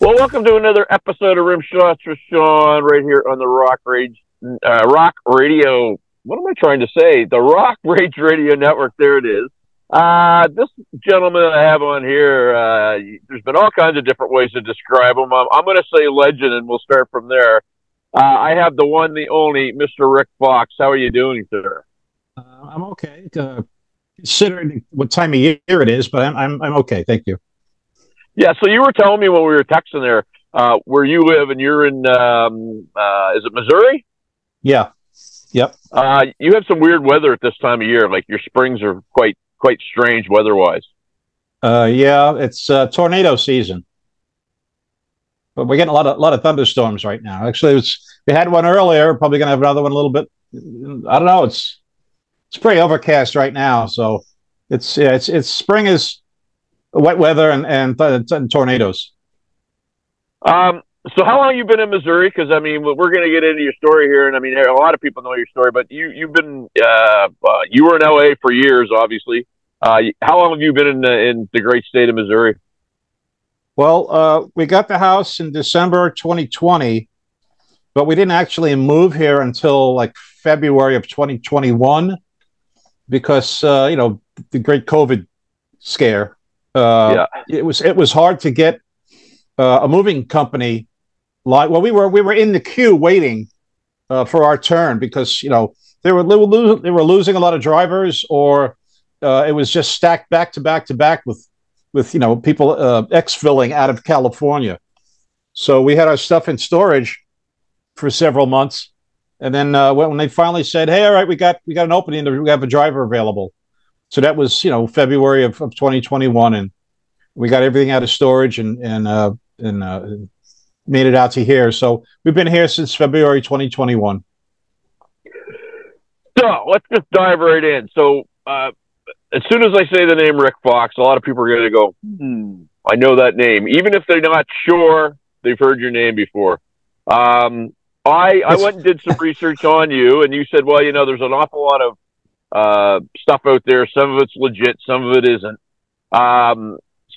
Well, welcome to another episode of Rimshots with Sean right here on the Rock Radio. What am I trying to say? The Rock Rage Radio Network. There it is. This gentleman I have on here, there's been all kinds of different ways to describe him. I'm going to say legend, and we'll start from there. I have the one, the only, Mr. Rik Fox. How are you doing, sir? I'm okay. Considering what time of year it is, but I'm okay. Thank you. Yeah, so you were telling me when we were texting there where you live, and you're in, is it Missouri? Yeah. Yep. You have some weird weather at this time of year. Like your springs are quite strange weather-wise. Yeah, it's tornado season, but we're getting a lot of thunderstorms right now. Actually, we had one earlier. Probably gonna have another one a little bit. I don't know. It's pretty overcast right now, so it's spring is wet weather and tornadoes. So how long have you been in Missouri? Because I mean, we're going to get into your story here, and I mean, a lot of people know your story, but you've been you were in LA for years, obviously. How long have you been in the great state of Missouri? Well, we got the house in December 2020, but we didn't actually move here until like February of 2021 because the great COVID scare. It was hard to get a moving company. Well, we were in the queue waiting for our turn because they were losing a lot of drivers, or it was just stacked back to back with people exfilling out of California. So we had our stuff in storage for several months, and then when they finally said, "Hey, all right, we got an opening, we have a driver available," so that was February of 2021, and we got everything out of storage and made it out to here. So we've been here since February 2021. So let's just dive right in. So as soon as I say the name Rik Fox, a lot of people are going to go, I know that name. Even if they're not sure, they've heard your name before. I went and did some research on you, and you said, well, there's an awful lot of stuff out there. Some of it's legit, some of it isn't.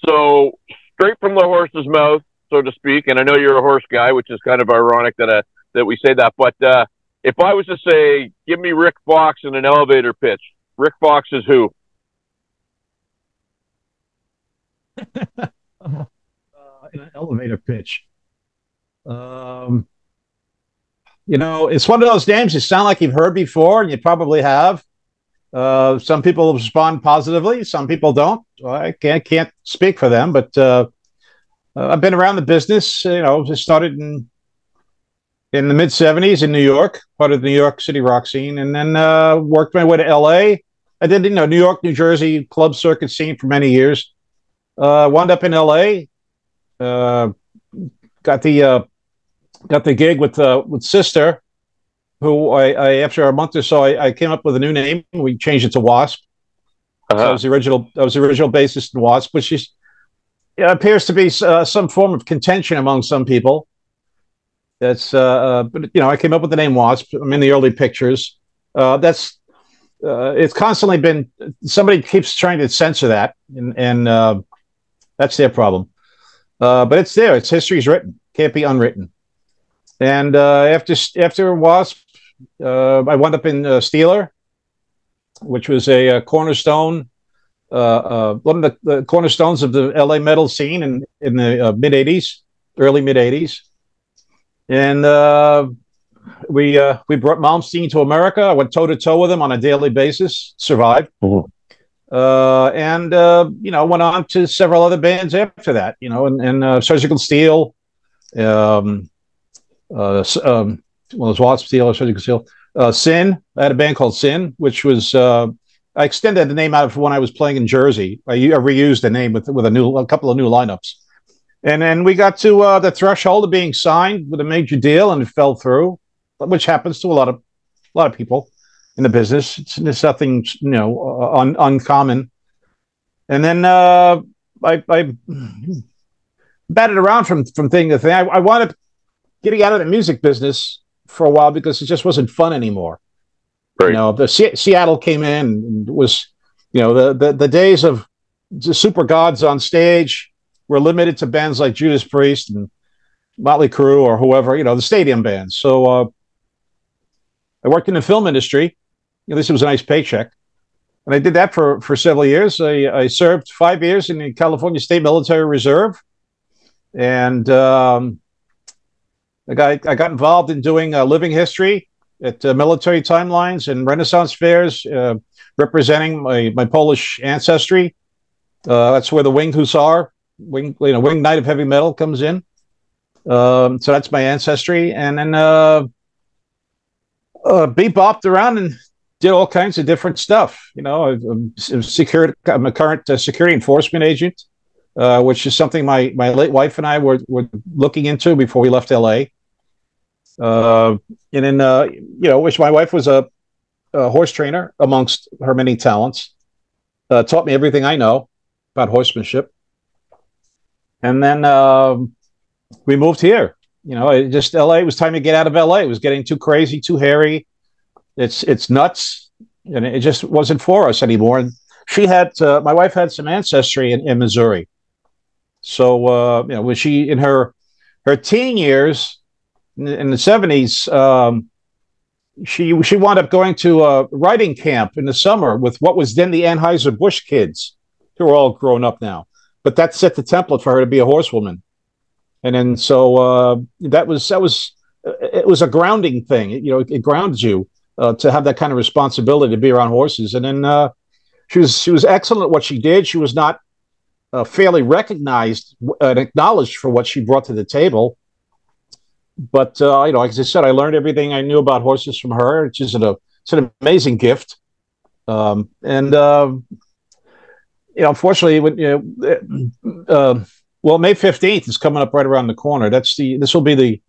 So straight from the horse's mouth, so to speak, and I know you're a horse guy, which is kind of ironic that we say that. But if I was to say, give me Rik Fox in an elevator pitch, Rik Fox is who? In an elevator pitch. It's one of those names you sound like you've heard before, and you probably have. Some people respond positively, some people don't. I can't speak for them, but I've been around the business. I started in the mid '70s in New York, part of the New York City rock scene, and then worked my way to LA. I did New York, New Jersey club circuit scene for many years. Wound up in LA. Got the gig with Sister, who I after a month or so I came up with a new name. We changed it to Wasp. So I was the original bassist in Wasp, which appears to be some form of contention among some people. But I came up with the name Wasp. I'm in the early pictures. It's constantly been, somebody keeps trying to censor that, and that's their problem. But it's there. Its history's written. Can't be unwritten. And after Wasp, I wound up in Steeler, which was a cornerstone, one of the cornerstones of the LA metal scene in the mid '80s, early mid '80s. And we brought Malmsteen to America. I went toe to toe with him on a daily basis. Survived. Mm-hmm. Went on to several other bands after that. And Surgical Steel. Was Wasp, Steel, or Surgical Steel. Sin. I had a band called Sin, which was I extended the name out of when I was playing in Jersey. I reused the name with a couple of new lineups, and then we got to the threshold of being signed with a major deal, and it fell through, which happens to a lot of people in the business. It's nothing uncommon. And then I batted around from thing to thing. I wound up getting out of the music business for a while because it just wasn't fun anymore. Right. Seattle came in and was, the days of the super gods on stage were limited to bands like Judas Priest and Motley Crue or whoever, the stadium bands. So I worked in the film industry. This was a nice paycheck. And I did that for several years. I served 5 years in the California State Military Reserve. And I got involved in doing living history at military timelines and Renaissance fairs, representing my Polish ancestry. That's where the Winged Hussar, Winged Knight of Heavy Metal comes in. So that's my ancestry. And then bebopped around and did all kinds of different stuff. I'm a current security enforcement agent, which is something my late wife and I were looking into before we left LA. And then, which my wife was a horse trainer amongst her many talents, taught me everything I know about horsemanship. And then we moved here. LA, it was time to get out of LA. It was getting too crazy, too hairy. It's nuts. And it just wasn't for us anymore. And my wife had some ancestry in Missouri. So, when she, in her teen years, in the 70s, she wound up going to a riding camp in the summer with what was then the Anheuser-Busch kids, who are all grown up now. But that set the template for her to be a horsewoman. And then so it was a grounding thing. It grounds you to have that kind of responsibility to be around horses. And then she was excellent at what she did. She was not fairly recognized and acknowledged for what she brought to the table. But like I said, I learned everything I knew about horses from her, which is it's an amazing gift. Unfortunately, May 15th is coming up right around the corner. This will be the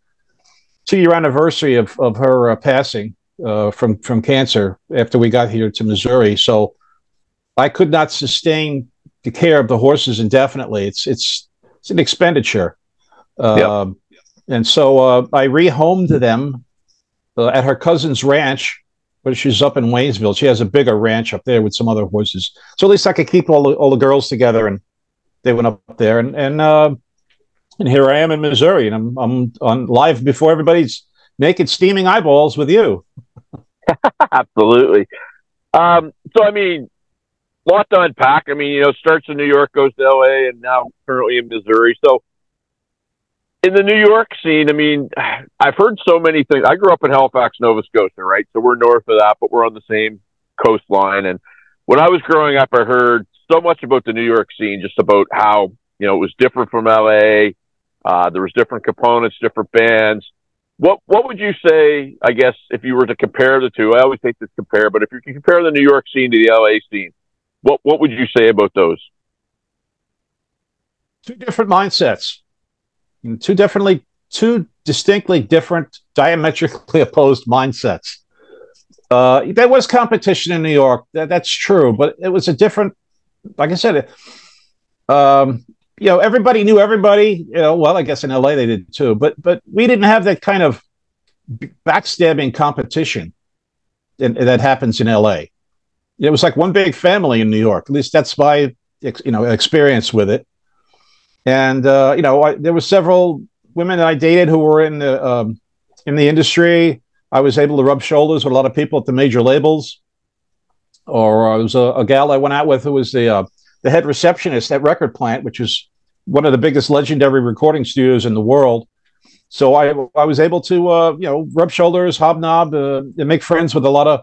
2-year anniversary of her passing from cancer after we got here to Missouri. So I could not sustain the care of the horses indefinitely. It's an expenditure. Yep. And so I rehomed them at her cousin's ranch, but she's up in Waynesville. She has a bigger ranch up there with some other horses. So at least I could keep all the girls together, and they went up there. And here I am in Missouri, and I'm on live before everybody's naked, steaming eyeballs with you. Absolutely. So, lot to unpack. Starts in New York, goes to LA, and now currently in Missouri. So, in the New York scene, I've heard so many things. I grew up in Halifax, Nova Scotia, right? So we're north of that, but we're on the same coastline. And when I was growing up, I heard so much about the New York scene, just about how, it was different from LA. There was different components, different bands. What would you say, I guess, if you were to compare the two? I always hate to compare, but if you can compare the New York scene to the LA scene, what would you say about those? Two different mindsets. Two distinctly different, diametrically opposed mindsets. There was competition in New York. That's true, but it was a different. Like I said, everybody knew everybody. Well, I guess in LA they did too, but we didn't have that kind of backstabbing competition that happens in LA. It was like one big family in New York. At least that's my experience with it. And there were several women that I dated who were in the industry. I was able to rub shoulders with a lot of people at the major labels. Or there was a gal I went out with who was the head receptionist at Record Plant, which is one of the biggest legendary recording studios in the world. So I was able to rub shoulders, hobnob, and make friends with a lot of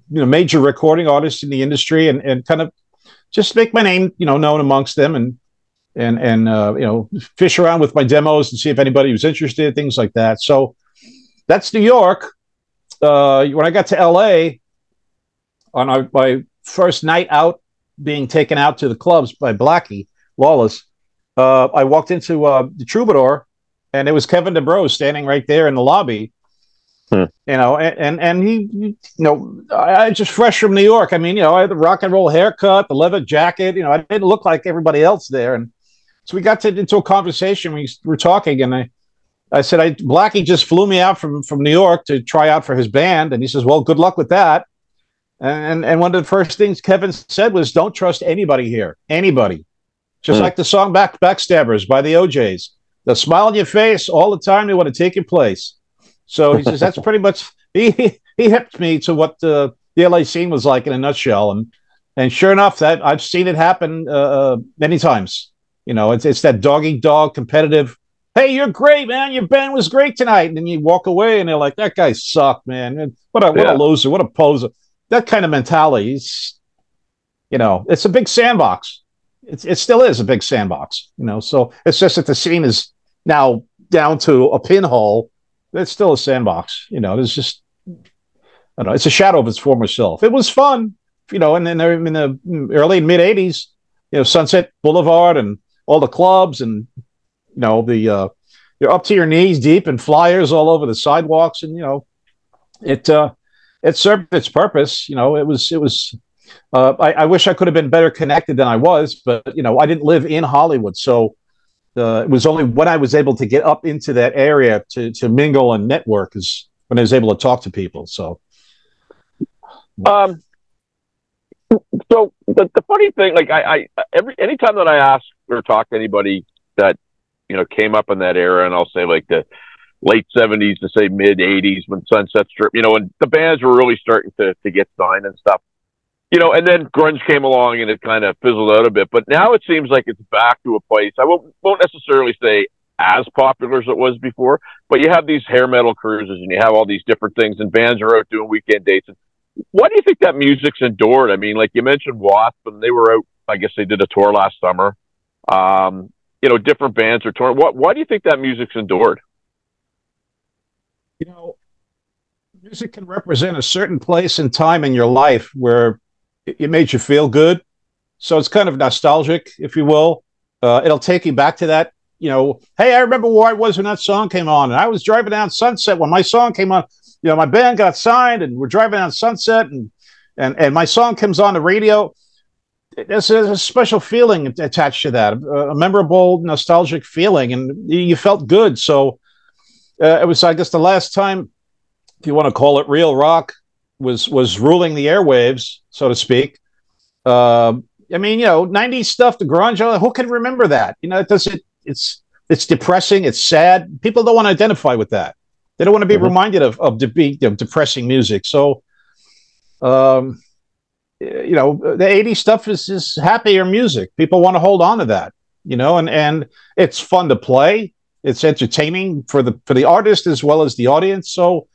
major recording artists in the industry, and kind of just make my name known amongst them, and fish around with my demos and see if anybody was interested, things like that. So that's New York. When I got to LA on my first night out, being taken out to the clubs by Blackie Lawless, I walked into the Troubadour, and it was Kevin DeBrose standing right there in the lobby. And he, I just fresh from New York. I had the rock and roll haircut, the leather jacket. I didn't look like everybody else there. And so we got into a conversation. We were talking, and I said, Blackie just flew me out from New York to try out for his band. And he says, well, good luck with that. And one of the first things Kevin said was, don't trust anybody here. Anybody. Just like the song Backstabbers by the OJs. The smile on your face all the time. They want to take your place. So he says that's pretty much he hipped me to what the LA scene was like in a nutshell, and sure enough, that I've seen it happen many times. You know, it's that dog eat dog competitive. Hey, you're great, man. Your band was great tonight, and then you walk away, and they're like, "That guy sucked, man. And what a loser, what a poser." That kind of mentality. You know, it's a big sandbox. It still is a big sandbox. You know, so it's just that the scene is now down to a pinhole. It's still a sandbox. You know, there's just I don't know. It's a shadow of its former self. It was fun, you know, and then in the early and mid '80s, you know, Sunset Boulevard and all the clubs, and you know you're up to your knees deep in flyers all over the sidewalks, and you know it served its purpose. You know, it was. I wish I could have been better connected than I was, but you know, I didn't live in Hollywood, so it was only when I was able to get up into that area to mingle and network is when I was able to talk to people. So. So the funny thing, like anytime that I ask or talk to anybody that, you know, came up in that era, and I'll say like the late '70s to say mid '80s when Sunset Strip, you know, when the bands were really starting to get signed and stuff, you know, and then grunge came along and it kind of fizzled out a bit, but now it seems like it's back to a place. I won't necessarily say as popular as it was before, but you have these hair metal cruises and you have all these different things, and bands are out doing weekend dates. And why do you think that music's endured? I mean, like you mentioned Wasp, and they were out, I guess they did a tour last summer. You know, different bands are touring. Why do you think that music's endured? You know, music can represent a certain place and time in your life where it made you feel good. So it's kind of nostalgic, if you will. It'll take you back to that. You know, hey, I remember where I was when that song came on, and I was driving down Sunset when my song came on. You know, my band got signed, and we're driving down Sunset, and my song comes on the radio. There's a special feeling attached to that, a memorable, nostalgic feeling, and you felt good. So it was, I guess, the last time, if you want to call it real rock, was ruling the airwaves, so to speak. I mean, you know, '90s stuff, the grunge. Who can remember that? You know, it's depressing. It's sad. People don't want to identify with that. They don't want to be reminded of depressing music. So, you know, the '80s stuff is happier music. People want to hold on to that. You know, and it's fun to play. It's entertaining for the artist as well as the audience. So,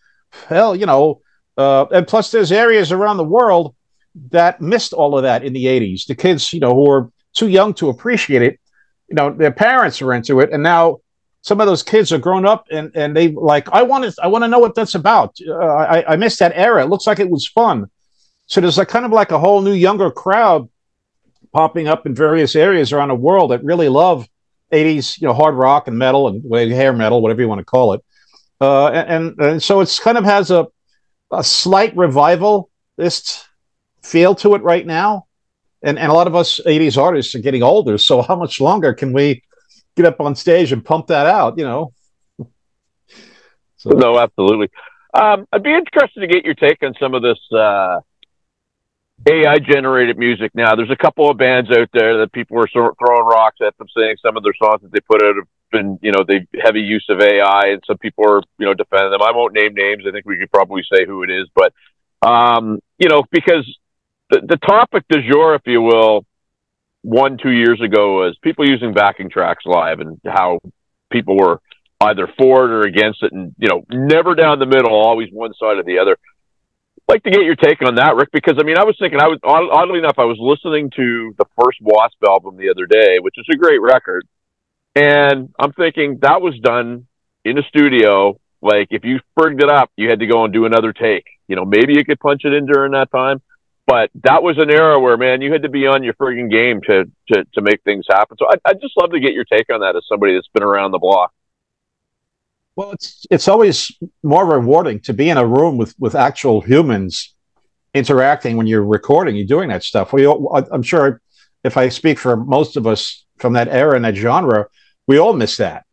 hell, you know. And plus, there's areas around the world that missed all of that in the '80s. The kids, you know, who were too young to appreciate it, you know, their parents are into it, and now some of those kids are grown up, and they like, I want to know what that's about. I missed that era. It looks like it was fun. So there's like kind of like a whole new younger crowd popping up in various areas around the world that really love '80s, you know, hard rock and metal and hair metal, whatever you want to call it. And so it's kind of has a slight revivalist feel to it right now. And a lot of us '80s artists are getting older. So how much longer can we get up on stage and pump that out, you know? So. No, absolutely. I'd be interested to get your take on some of this AI generated music now. There's a couple of bands out there that people are sort of throwing rocks at them, saying some of their songs that they put out have been, you know, they heavy use of AI, and some people are, you know, defending them. I won't name names. I think we could probably say who it is, but you know, because the topic du jour, if you will, 1-2 years ago was people using backing tracks live, and how people were either for it or against it, and you know, never down the middle, always one side or the other. I'd like to get your take on that, Rick, because I mean, I was thinking, oddly enough, I was listening to the first Wasp album the other day, which is a great record, and I'm thinking that was done in a studio. Like, if you frigged it up, you had to go and do another take. You know, maybe you could punch it in during that time, but that was an era where, man, you had to be on your frigging game to make things happen. So I'd just love to get your take on that as somebody that's been around the block. Well, it's always more rewarding to be in a room with actual humans interacting when you're recording, you're doing that stuff. I'm sure if I speak for most of us from that era and that genre, we all miss that.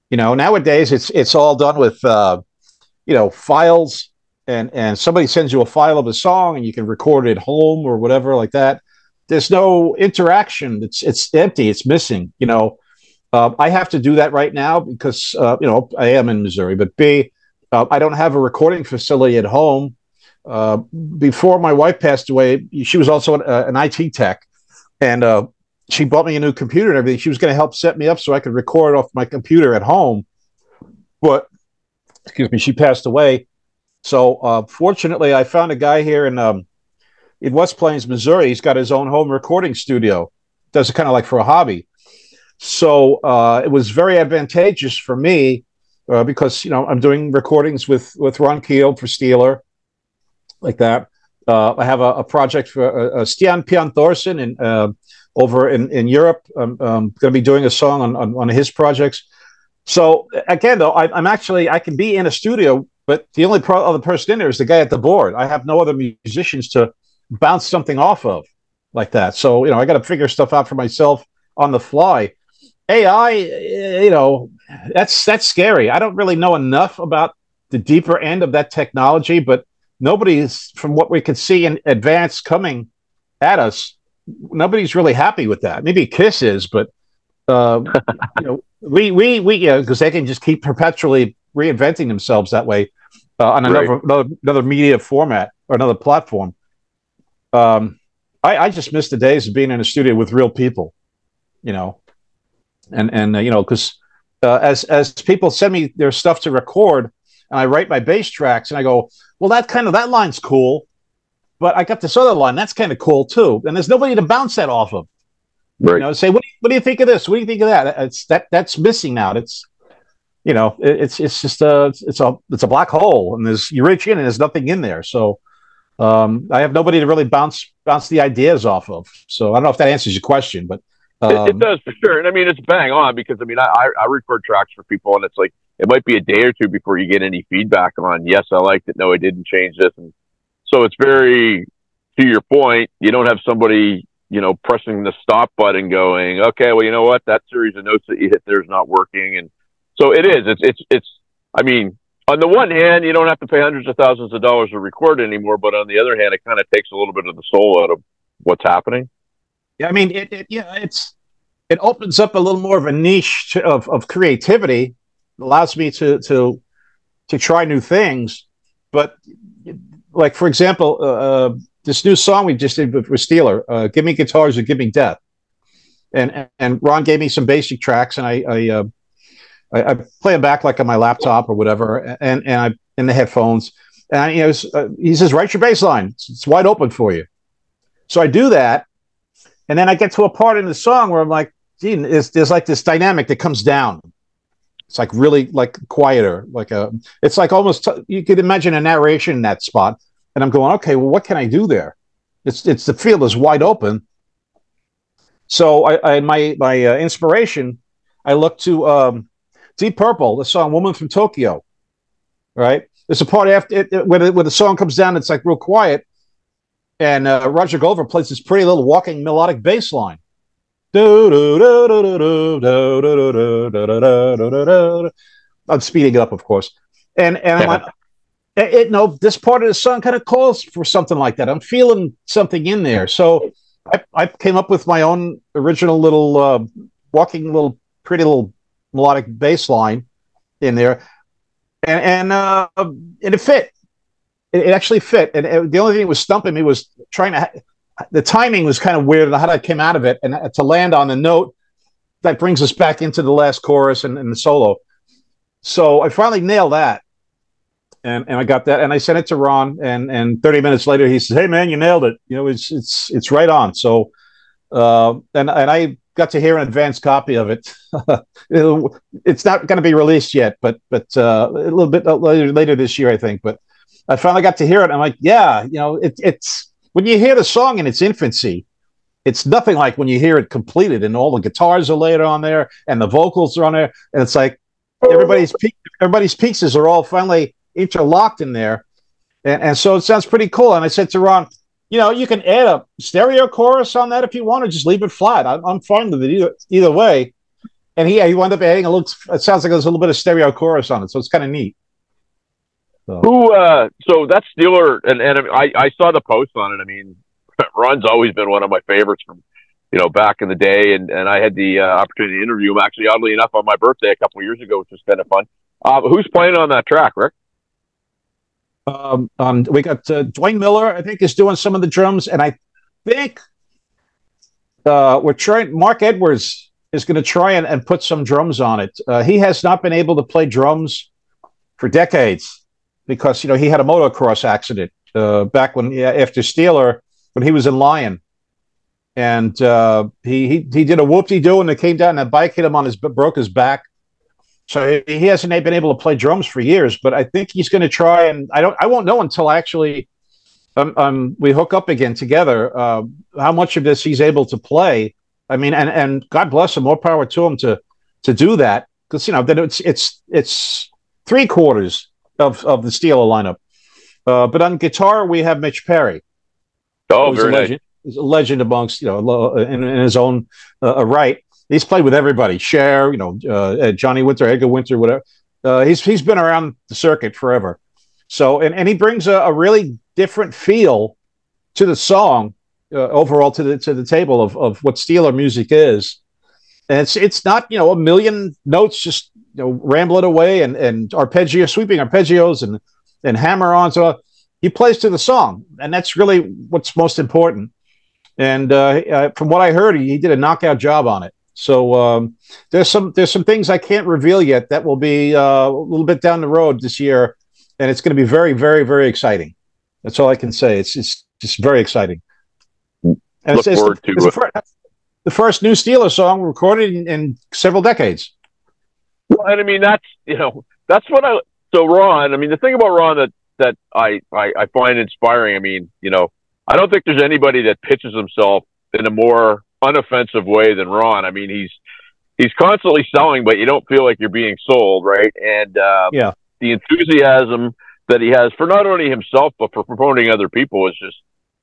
You know, nowadays it's all done with you know, files, and somebody sends you a file of a song and you can record it at home or whatever like that. There's no interaction. It's empty. It's missing. You know, I have to do that right now because I am in Missouri, but B, I don't have a recording facility at home. Uh, Before my wife passed away, she was also an IT tech, and she bought me a new computer and everything. She was going to help set me up so I could record off my computer at home. But excuse me, she passed away. So fortunately, I found a guy here in West Plains, Missouri. He's got his own home recording studio. Does it kind of like for a hobby. So it was very advantageous for me because I'm doing recordings with Ron Keel for Steeler, like that. I have a project for Stian Pian Thorsen over in Europe. I'm going to be doing a song on one of his projects. So again, though, I can be in a studio, but the only other person in there is the guy at the board. I have no other musicians to bounce something off of like that. So I got to figure stuff out for myself on the fly. AI, that's scary. I don't really know enough about the deeper end of that technology, but nobody's, from what we could see in advance coming at us, nobody's really happy with that. Maybe Kiss is, but we because they can just keep perpetually reinventing themselves that way on another media format or another platform. I just miss the days of being in a studio with real people, because as people send me their stuff to record, and I write my bass tracks, and I go, well, that line's cool, but I got this other line that's kind of cool too, and there's nobody to bounce that off of. Right. Say, what do you think of this? What do you think of that? That's missing now. It's just it's a black hole, and you reach in and there's nothing in there. So I have nobody to really bounce the ideas off of. So I don't know if that answers your question, but it does for sure. And I mean, it's bang on because I record tracks for people, and it's like it might be a day or two before you get any feedback on, yes, I liked it, no, I didn't change this. And so it's very, to your point, you don't have somebody, pressing the stop button going, okay, well, you know what, that series of notes that you hit there is not working. And so I mean, on the one hand, you don't have to pay hundreds of thousands of dollars to record anymore, but on the other hand, it kind of takes a little bit of the soul out of what's happening. Yeah, I mean, it opens up a little more of a niche of creativity. It allows me to try new things. But like, for example, this new song we just did with Steeler, "Give Me Guitars or Give Me Death," and Ron gave me some basic tracks, and I play them back like on my laptop or whatever, and I in the headphones, and he says, "Write your bass line. It's wide open for you." So I do that, and then I get to a part in the song where I'm like, gee, there's like this dynamic that comes down. It's like really like quieter, it's like almost you could imagine a narration in that spot. And I'm going, okay, well, what can I do there? It's the field is wide open. So my inspiration, I look to Deep Purple, the song "Woman from Tokyo." Right, there's a part after where the song comes down. It's like real quiet, and Roger Glover plays this pretty little walking melodic bass line. I'm speeding it up, of course, and I'm like, this part of the song kind of calls for something like that. I'm feeling something in there, so I came up with my own original little pretty little melodic bass line in there, and it fit. It actually fit, and the only thing that was stumping me was the timing was kind of weird and how I came out of it, and to land on the note that brings us back into the last chorus and the solo. So I finally nailed that, and I got that, and I sent it to Ron, and 30 minutes later he says, "Hey man, you nailed it. It's right on." So and I got to hear an advanced copy of it. It's not going to be released yet, but a little bit later this year, I think. But I finally got to hear it. I'm like, yeah, it's when you hear the song in its infancy, it's nothing like when you hear it completed and all the guitars are laid on there and the vocals are on there, and it's like everybody's pieces are all finally interlocked in there, and so it sounds pretty cool. And I said to Ron, you can add a stereo chorus on that if you want, or just leave it flat. I'm fine with it either way. And he wound up adding it sounds like there's a little bit of stereo chorus on it, so it's kind of neat. So that's Steeler, and I saw the post on it. I mean, Ron's always been one of my favorites from back in the day, and I had the opportunity to interview him, actually, oddly enough, on my birthday a couple of years ago, which was kind of fun. Who's playing on that track, Rick? We got Dwayne Miller, I think, is doing some of the drums, and I think we're trying. Mark Edwards is going to try and put some drums on it. He has not been able to play drums for decades because he had a motocross accident back after Steeler, when he was in Lion, and he did a whoop-de-doo and it came down and a bike hit him broke his back. So he hasn't been able to play drums for years, but I think he's going to try. And I won't know until actually we hook up again together how much of this he's able to play. I mean, and God bless him, more power to him to do that, because then it's three-quarters of the Steeler lineup. But on guitar we have Mitch Perry. Oh, very nice. He's a legend amongst in his own right. He's played with everybody. Cher, Johnny Winter, Edgar Winter, whatever. He's been around the circuit forever. So and he brings a really different feel to the song overall to the table of what Steeler music is. And it's not a million notes just rambling away and sweeping arpeggios and hammer-ons. He plays to the song, and that's really what's most important. And from what I heard, he did a knockout job on it. So there's some things I can't reveal yet that will be a little bit down the road this year, and it's going to be very, very, very exciting. That's all I can say. It's just very exciting. And Look forward to it. The first new Steeler song recorded in several decades. Well, and I mean that's what so Ron. I mean, the thing about Ron that I find inspiring. I mean, I don't think there's anybody that pitches himself in a more unoffensive way than Ron. I mean, he's constantly selling, but you don't feel like you're being sold, right? And the enthusiasm that he has for not only himself but for promoting other people is just,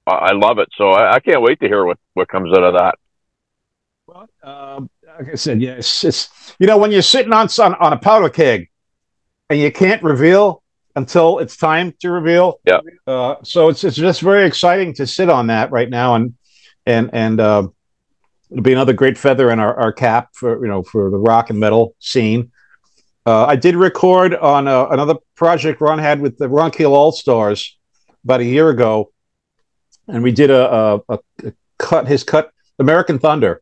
I love it. So I can't wait to hear what comes out of that. Well, like I said, it's when you're sitting on a powder keg and you can't reveal until it's time to reveal. Yeah. So it's just very exciting to sit on that right now, and it'll be another great feather in our cap for the rock and metal scene. I did record on another project Ron had with the Ron Keel All Stars about a year ago, and we did a cut American Thunder,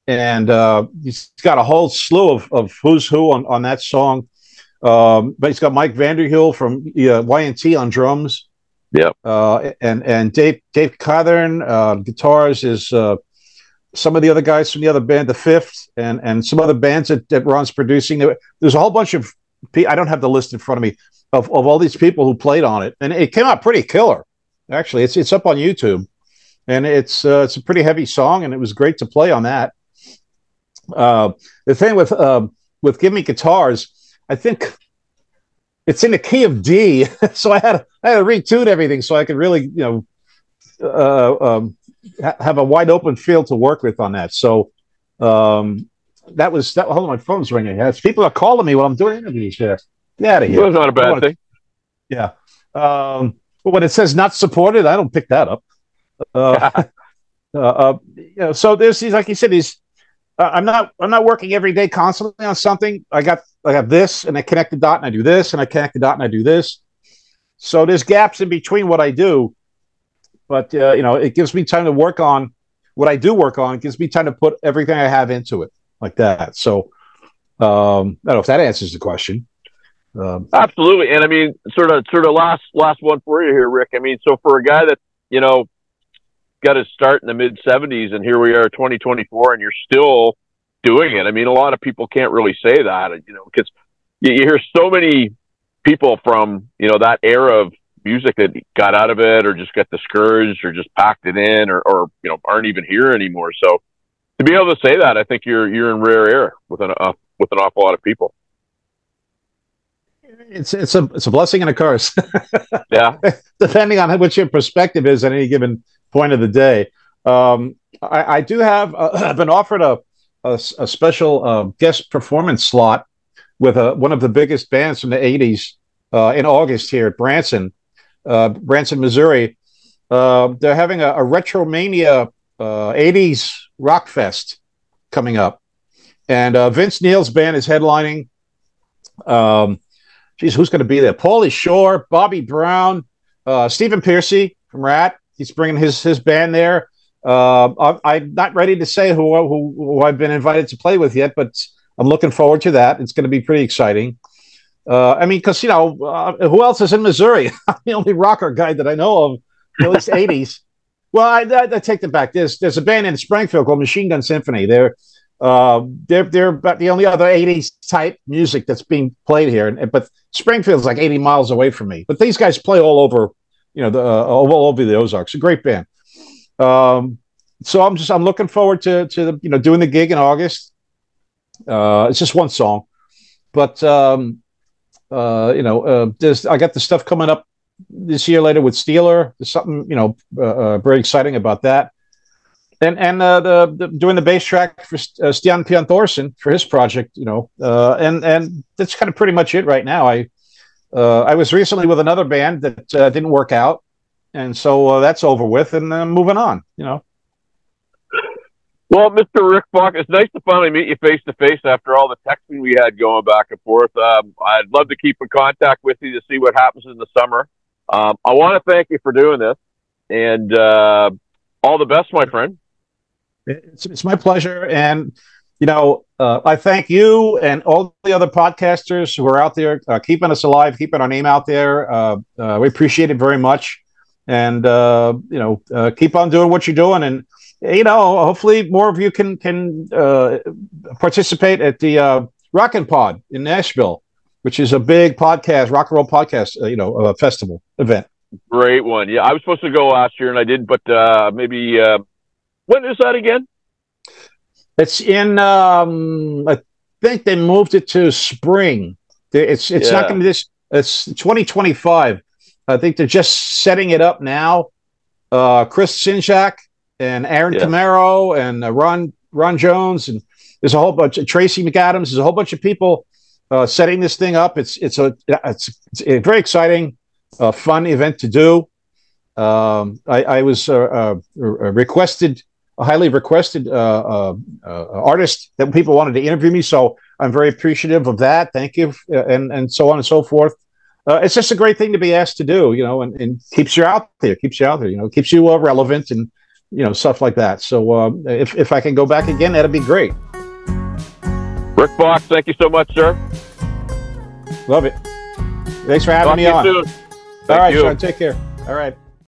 and he's got a whole slew of who's who on that song. But he's got Mike Vanderhill from Y&T on drums. Yeah. And Dave Cothern guitars is some of the other guys from the other band, The Fifth, and some other bands that Ron's producing. There's a whole bunch of I don't have the list in front of me of all these people who played on it, and it came out pretty killer. Actually, it's up on YouTube, and it's a pretty heavy song, and it was great to play on that. The thing with Give Me Guitars, I think it's in the key of D, so I had to retune everything so I could really, have a wide open field to work with on that. So that was that. Hold on, my phone's ringing. People are calling me while I'm doing interviews here. Get out of here. Well, that's not a bad thing. Yeah. But when it says not supported, I don't pick that up. So there's these, like you said, these. I'm not working every day constantly on something. I have this, and I connect the dot, and I do this, and I connect the dot, and I do this. So there's gaps in between what I do, but it gives me time to work on what I do work on. It gives me time to put everything I have into it, like that. So I don't know if that answers the question. Absolutely, and I mean, sort of last one for you here, Rick. I mean, so for a guy that got his start in the mid 70s, and here we are 2024, and you're still doing it. I mean, a lot of people can't really say that, because you hear so many people from that era of music that got out of it, or just got discouraged, or just packed it in, or aren't even here anymore. So to be able to say that, I think you're in rare air with an awful lot of people. It's a blessing and a curse. Yeah, depending on what your perspective is at any given point of the day. I do have I've been offered a special guest performance slot with one of the biggest bands from the 80s in August here at Branson, Missouri. They're having a Retromania '80s rock fest coming up, and Vince Neil's band is headlining. Geez, who's going to be there? Pauly Shore, Bobby Brown, Stephen Pearcy from Rat. He's bringing his band there. I'm not ready to say who I've been invited to play with yet, but I'm looking forward to that. It's going to be pretty exciting. I mean, because, who else is in Missouri? I'm the only rocker guy that I know of, at least '80s. Well, I take that back. There's a band in Springfield called Machine Gun Symphony. They're about the only other '80s type music that's being played here. But Springfield's like 80 miles away from me. But these guys play all over, all over the Ozarks. A great band. So I'm looking forward to doing the gig in August. It's just one song, but I got the stuff coming up this year later with Steeler. There's something very exciting about that, and doing the bass track for Stian Pian Thorsen for his project. And that's kind of pretty much it right now. I was recently with another band that didn't work out, and so that's over with, and moving on. Well, Mr. Rik Fox, it's nice to finally meet you face to face after all the texting we had going back and forth. I'd love to keep in contact with you to see what happens in the summer. I want to thank you for doing this, and all the best, my friend. It's my pleasure, and I thank you and all the other podcasters who are out there keeping us alive, keeping our name out there. We appreciate it very much, and keep on doing what you're doing, and hopefully more of you can participate at the Rockin' Pod in Nashville, which is a big podcast, rock and roll podcast, festival event. Great one. Yeah, I was supposed to go last year and I didn't, but maybe when is that again? It's in I think they moved it to spring. It's not going to be this. It's 2025. I think they're just setting it up now. Chris Sinjak and Aaron Camaro and Ron Jones, and there's a whole bunch of Tracy McAdams. There's a whole bunch of people setting this thing up. It's a very exciting, fun event to do. I was a highly requested artist that people wanted to interview me, so I'm very appreciative of that. Thank you, and so on and so forth. It's just a great thing to be asked to do, and keeps you out there, keeps you relevant, and stuff like that. So if I can go back again, that'd be great. Rik Fox, thank you so much, sir. Love it. Thanks for having me on. Soon. All right, Sean, take care. All right.